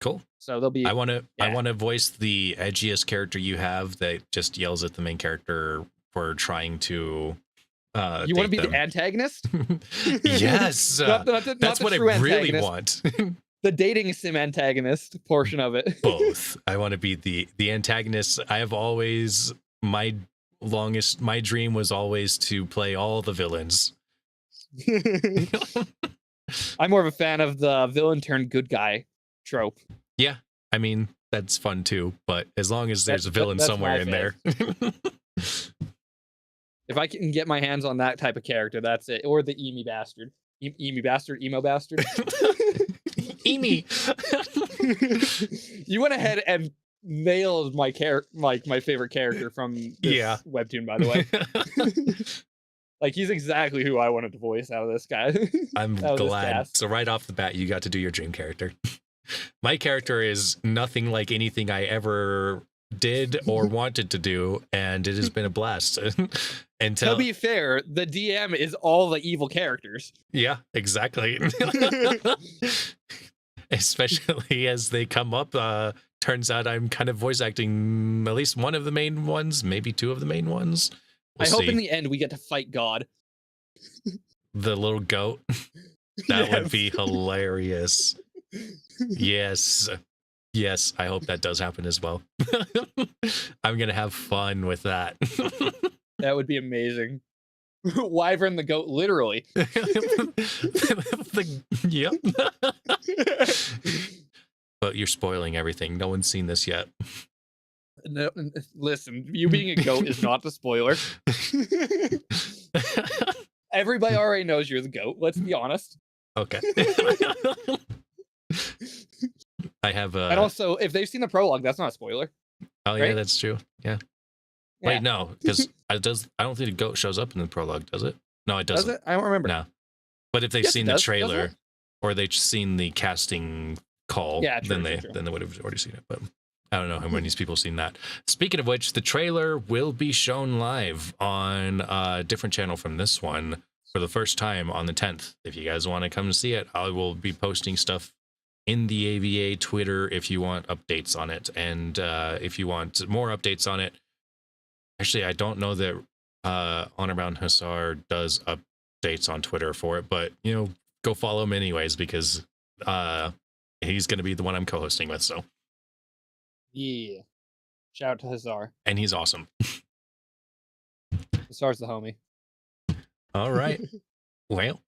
Speaker 1: Cool.
Speaker 2: So there'll be.
Speaker 1: I want to voice the edgiest character you have that just yells at the main character for trying to.
Speaker 2: You want to be the antagonist?
Speaker 1: Yes, that's what I really want.
Speaker 2: The dating sim antagonist portion of it.
Speaker 1: Both. I want to be the antagonist. I have always my dream was always to play all the villains.
Speaker 2: I'm more of a fan of the villain turned good guy trope.
Speaker 1: Yeah, I mean that's fun too, but as long as there's a villain somewhere in there.
Speaker 2: If I can get my hands on that type of character, that's it. Or the emo bastard. Emo bastard.
Speaker 1: Emi.
Speaker 2: You went ahead and nailed my my favorite character from this webtoon, by the way. Like, he's exactly who I wanted to voice out of this guy.
Speaker 1: I'm glad. So right off the bat, you got to do your dream character. My character is nothing like anything I ever did or wanted to do, and it has been a blast.
Speaker 2: To be fair, the DM is all the evil characters.
Speaker 1: Yeah, exactly. Especially as they come up. Turns out I'm kind of voice acting at least one of the main ones, maybe two of the main ones.
Speaker 2: I hope in the end we get to fight God.
Speaker 1: The little goat. That would be hilarious. Yes, I hope that does happen as well. I'm going to have fun with that.
Speaker 2: That would be amazing. Wyvern the goat, literally.
Speaker 1: Yep. But you're spoiling everything. No one's seen this yet.
Speaker 2: No, listen, you being a goat is not the spoiler. Everybody already knows you're the goat. Let's be honest.
Speaker 1: Okay. I have
Speaker 2: and also, if they've seen the prologue, that's not a spoiler.
Speaker 1: Oh yeah, that's true. Yeah. Wait, no, because I don't think the goat shows up in the prologue, does it? No, it doesn't.
Speaker 2: Does it? I don't remember.
Speaker 1: No. But if they've seen the trailer or they've seen the casting call, then they would have already seen it. But I don't know how many people seen that. Speaking of which, the trailer will be shown live on a different channel from this one for the first time on the 10th. If you guys want to come see it, I will be posting stuff in the AVA Twitter if you want updates on it. And if you want more updates on it, actually, I don't know that Honorbound Hussar does updates on Twitter for it, but, you know, go follow him anyways, because he's going to be the one I'm co-hosting with, so.
Speaker 2: Yeah. Shout out to Hussar.
Speaker 1: And he's awesome.
Speaker 2: Hussar's the homie.
Speaker 1: All right. Well,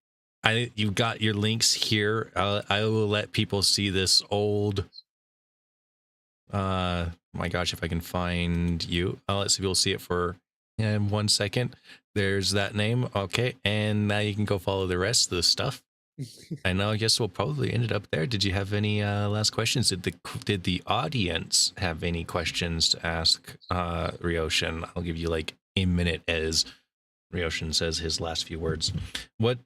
Speaker 1: you got your links here. I will let people see this old. My gosh, if I can find you, I'll let people see it for 1 second. There's that name. Okay, and now you can go follow the rest of the stuff. And I guess we'll probably end it up there. Did you have any last questions? Did the audience have any questions to ask Ryoshin? I'll give you like a minute as Ryoshin says his last few words. What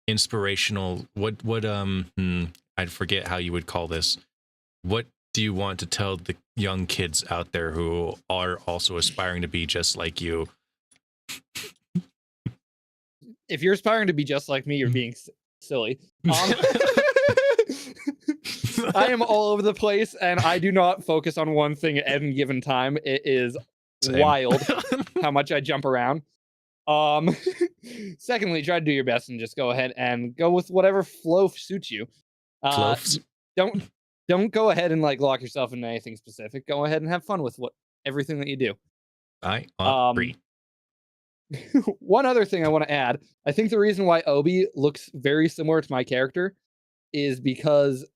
Speaker 1: inspirational, I forget how you would call this. What do you want to tell the young kids out there who are also aspiring to be just like you?
Speaker 2: If you're aspiring to be just like me, you're being silly. I am all over the place, and I do not focus on one thing at any given time. It is wild how much I jump around. Secondly, try to do your best and just go ahead and go with whatever flow suits you. Don't go ahead and like lock yourself into anything specific. Go ahead and have fun with everything that you do.
Speaker 1: I agree.
Speaker 2: One other thing I want to add, I think the reason why Obi looks very similar to my character is because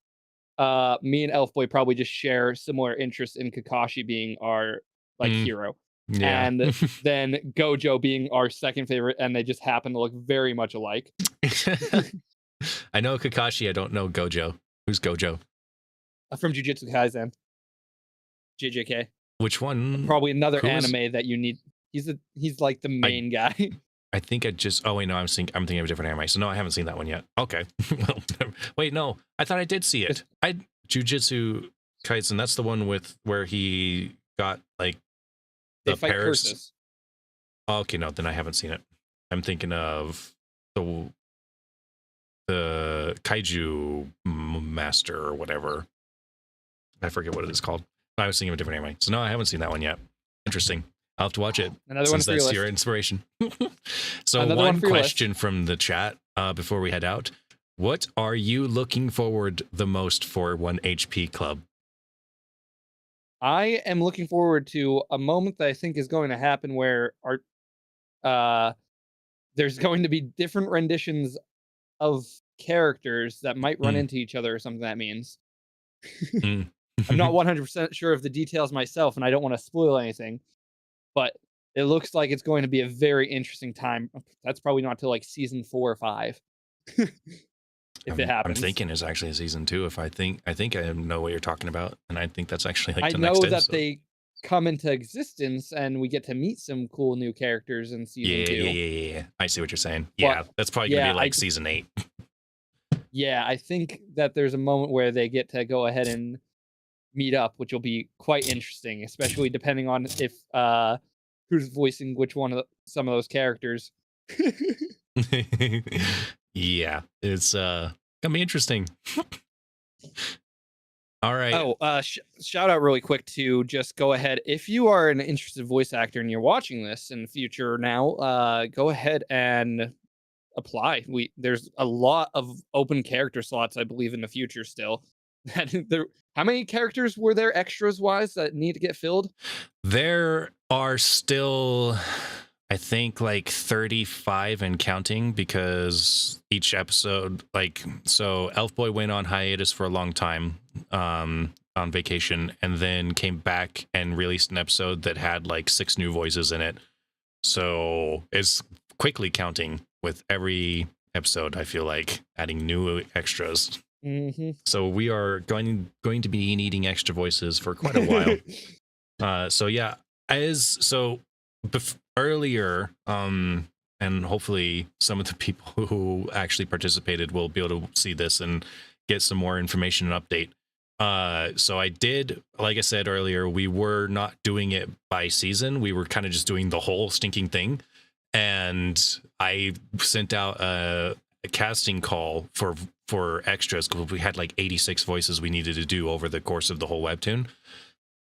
Speaker 2: me and Elfboy probably just share similar interests in Kakashi being our hero.
Speaker 1: Yeah.
Speaker 2: And then Gojo being our second favorite, and they just happen to look very much alike.
Speaker 1: I know Kakashi, I don't know Gojo. Who's Gojo?
Speaker 2: From Jujutsu Kaisen. JJK.
Speaker 1: Which one?
Speaker 2: Probably another anime that you need. He's like the main guy.
Speaker 1: I think oh wait, no, I'm thinking of a different anime. So no, I haven't seen that one yet. Okay. Well, wait, no. I thought I did see it. Jujutsu Kaisen, that's the one where he got like the Paris. Oh, okay, no, then I haven't seen it. I'm thinking of the Kaiju Master or whatever. I forget what it is called. I was thinking of a different anime. So no, I haven't seen that one yet. Interesting. I'll have to watch it.
Speaker 2: Another one for
Speaker 1: that's
Speaker 2: your
Speaker 1: your inspiration. So one question from the chat before we head out. What are you looking forward the most for 1HP Club?
Speaker 2: I am looking forward to a moment that I think is going to happen where there's going to be different renditions of characters that might run into each other or something that means. I'm not 100% sure of the details myself, and I don't want to spoil anything, but it looks like it's going to be a very interesting time. That's probably not till like season 4 or 5. If it happens.
Speaker 1: I'm thinking it's actually season 2. If I think I know what you're talking about, and I think that's actually like
Speaker 2: I
Speaker 1: the
Speaker 2: know
Speaker 1: next
Speaker 2: that
Speaker 1: episode.
Speaker 2: they come into existence and we get to meet some cool new characters in season 2.
Speaker 1: Yeah. I see what you're saying. Yeah, that's probably gonna be like season 8.
Speaker 2: Yeah, I think that there's a moment where they get to go ahead and meet up, which will be quite interesting, especially depending on if who's voicing which one of some of those characters.
Speaker 1: Yeah, it's gonna be interesting. All right.
Speaker 2: Oh, shout out really quick to just go ahead. If you are an interested voice actor and you're watching this in the future now, go ahead and apply. There's a lot of open character slots, I believe, in the future still. How many characters were there extras wise that need to get filled?
Speaker 1: There are still, I think, like 35 and counting, because each episode, so Elfboy went on hiatus for a long time on vacation, and then came back and released an episode that had like 6 new voices in it. So it's quickly counting with every episode, I feel like, adding new extras. So we are going to be needing extra voices for quite a while. So yeah, earlier, and hopefully some of the people who actually participated will be able to see this and get some more information and update. So I did, like I said earlier, we were not doing it by season. We were kind of just doing the whole stinking thing. And I sent out a casting call for extras because we had like 86 voices we needed to do over the course of the whole webtoon.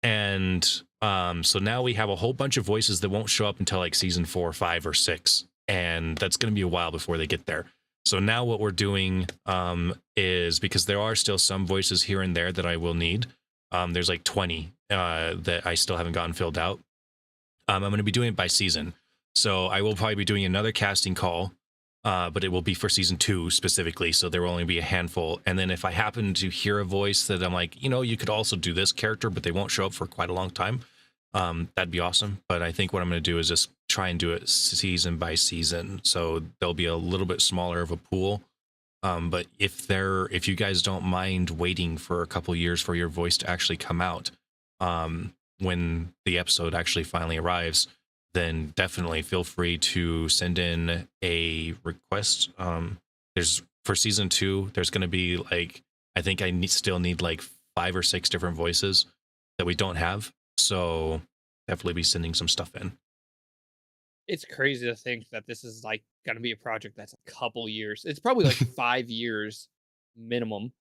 Speaker 1: And so now we have a whole bunch of voices that won't show up until like season 4, 5, or 6. And that's going to be a while before they get there. So now what we're doing is, because there are still some voices here and there that I will need. There's like 20 that I still haven't gotten filled out. I'm going to be doing it by season. So I will probably be doing another casting call, but it will be for season 2 specifically. So there will only be a handful. And then if I happen to hear a voice that I'm like, you could also do this character, but they won't show up for quite a long time, that'd be awesome. But I think what I'm going to do is just try and do it season by season. So there'll be a little bit smaller of a pool. But if you guys don't mind waiting for a couple years for your voice to actually come out, when the episode actually finally arrives, then definitely feel free to send in a request. There's for season 2, there's going to be like, I think still need like 5 or 6 different voices that we don't have. So definitely be sending some stuff in.
Speaker 2: It's crazy to think that this is like going to be a project that's a couple years. It's probably like 5 years minimum.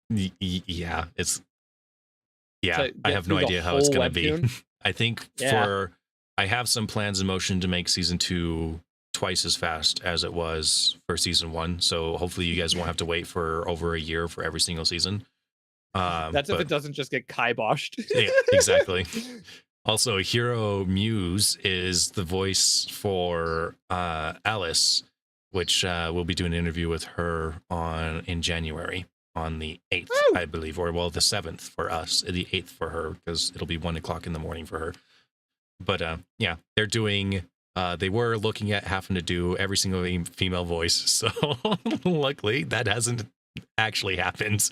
Speaker 1: Yeah, I have no idea how it's going to be. I think I have some plans in motion to make season 2 twice as fast as it was for season 1. So hopefully you guys won't have to wait for over a year for every single season.
Speaker 2: That's if it doesn't just get kiboshed.
Speaker 1: Yeah, exactly. Also, Hero Muse is the voice for Alice, which we'll be doing an interview with her in January on the 8th, I believe, or the 7th for us, the 8th for her, because it'll be 1:00 in the morning for her. But yeah, they're doing. They were looking at having to do every single female voice, so luckily that hasn't actually happened.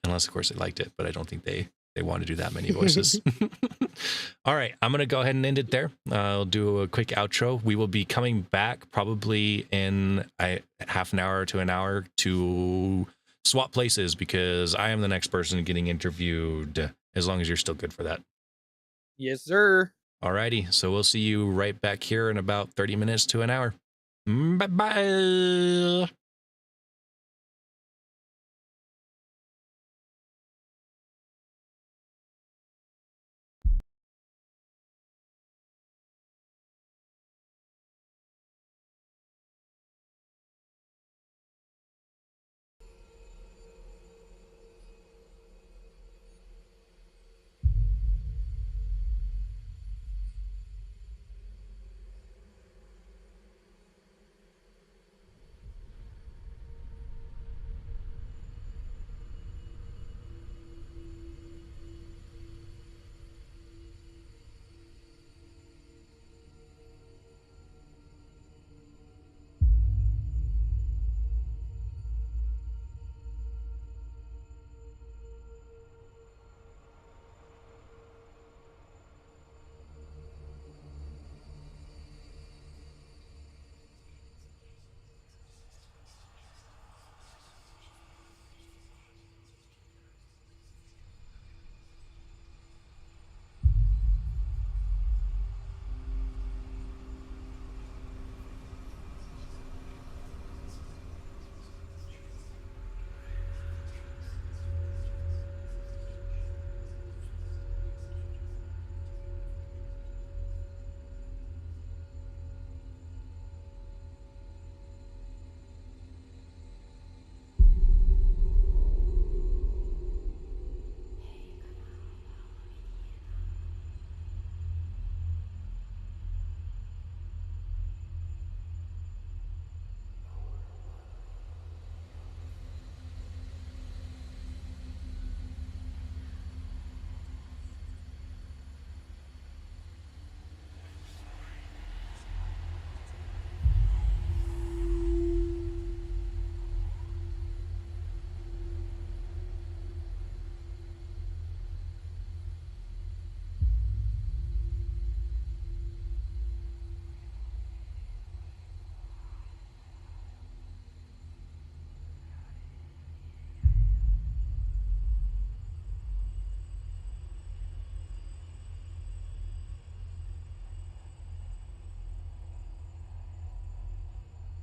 Speaker 1: Unless, of course, they liked it, but I don't think they want to do that many voices. All right, I'm going to go ahead and end it there. I'll do a quick outro. We will be coming back probably in half an hour to an hour to swap places, because I am the next person getting interviewed, as long as you're still good for that.
Speaker 2: Yes, sir.
Speaker 1: All righty, so we'll see you right back here in about 30 minutes to an hour. Bye-bye.